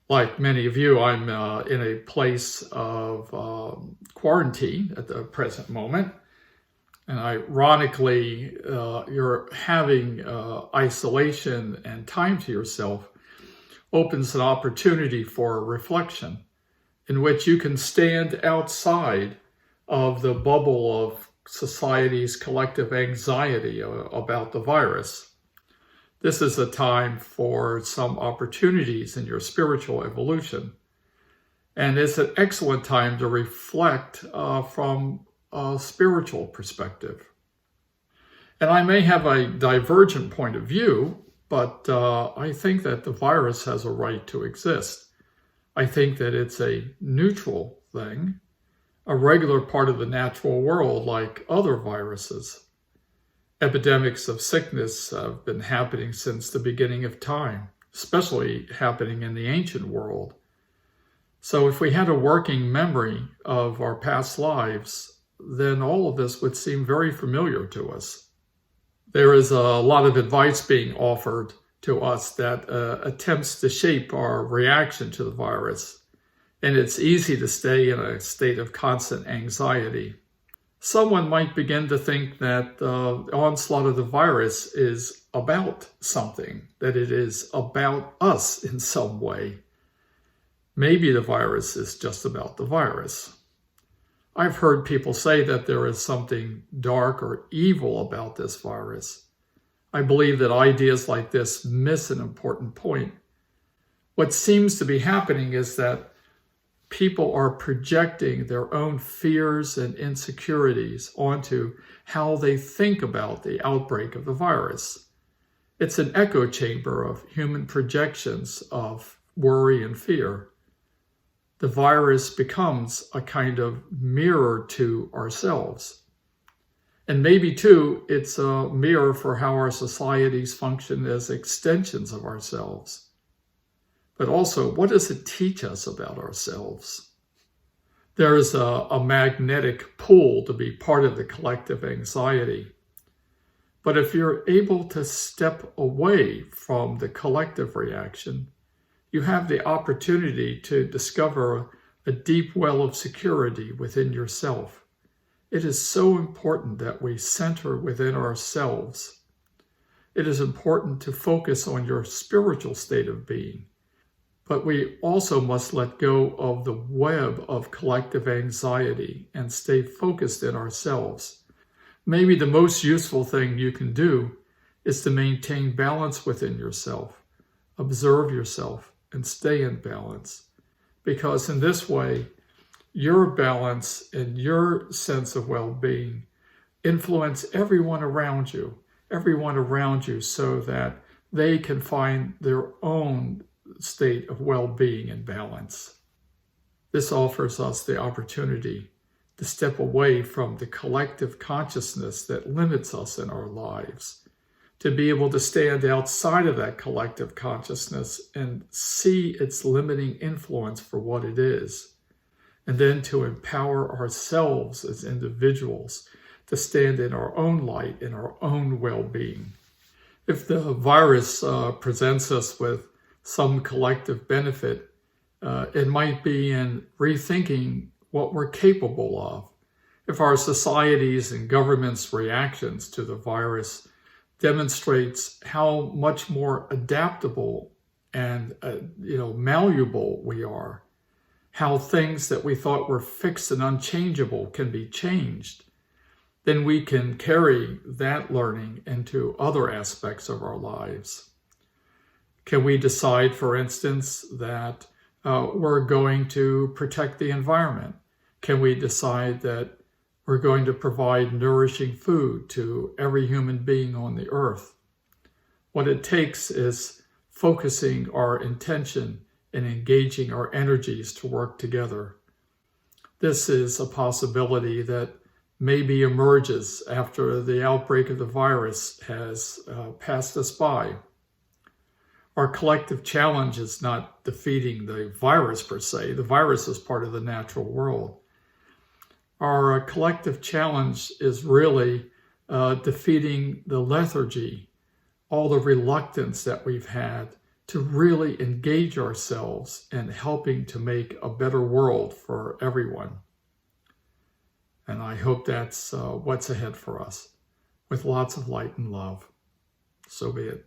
Like many of you, I'm in a place of quarantine at the present moment. And ironically, you're having isolation and time to yourself opens an opportunity for reflection in which you can stand outside of the bubble of society's collective anxiety about the virus. This is a time for some opportunities in your spiritual evolution. And it's an excellent time to reflect from a spiritual perspective. And I may have a divergent point of view, but I think that the virus has a right to exist. I think that it's a neutral thing, a regular part of the natural world like other viruses. Epidemics of sickness have been happening since the beginning of time, especially happening in the ancient world. So if we had a working memory of our past lives, then all of this would seem very familiar to us. There is a lot of advice being offered to us that attempts to shape our reaction to the virus, and it's easy to stay in a state of constant anxiety. Someone might begin to think that the onslaught of the virus is about something, that it is about us in some way. Maybe the virus is just about the virus. I've heard people say that there is something dark or evil about this virus. I believe that ideas like this miss an important point. What seems to be happening is that people are projecting their own fears and insecurities onto how they think about the outbreak of the virus. It's an echo chamber of human projections of worry and fear. The virus becomes a kind of mirror to ourselves. And maybe, too, it's a mirror for how our societies function as extensions of ourselves. But also, what does it teach us about ourselves? There is a magnetic pull to be part of the collective anxiety. But if you're able to step away from the collective reaction, you have the opportunity to discover a deep well of security within yourself. It is so important that we center within ourselves. It is important to focus on your spiritual state of being. But we also must let go of the web of collective anxiety and stay focused in ourselves. Maybe the most useful thing you can do is to maintain balance within yourself, observe yourself, and stay in balance. Because in this way, your balance and your sense of well-being influence everyone around you so that they can find their own state of well-being and balance. This offers us the opportunity to step away from the collective consciousness that limits us in our lives, to be able to stand outside of that collective consciousness and see its limiting influence for what it is, and then to empower ourselves as individuals to stand in our own light, in our own well-being. If the virus presents us with some collective benefit, it might be in rethinking what we're capable of. If our societies and governments' reactions to the virus demonstrates how much more adaptable and malleable we are, how things that we thought were fixed and unchangeable can be changed, then we can carry that learning into other aspects of our lives. Can we decide, for instance, that we're going to protect the environment? Can we decide that we're going to provide nourishing food to every human being on the earth? What it takes is focusing our intention and engaging our energies to work together. This is a possibility that maybe emerges after the outbreak of the virus has passed us by. Our collective challenge is not defeating the virus per se. The virus is part of the natural world. Our collective challenge is really defeating the lethargy, all the reluctance that we've had to really engage ourselves in helping to make a better world for everyone. And I hope that's what's ahead for us, with lots of light and love. So be it.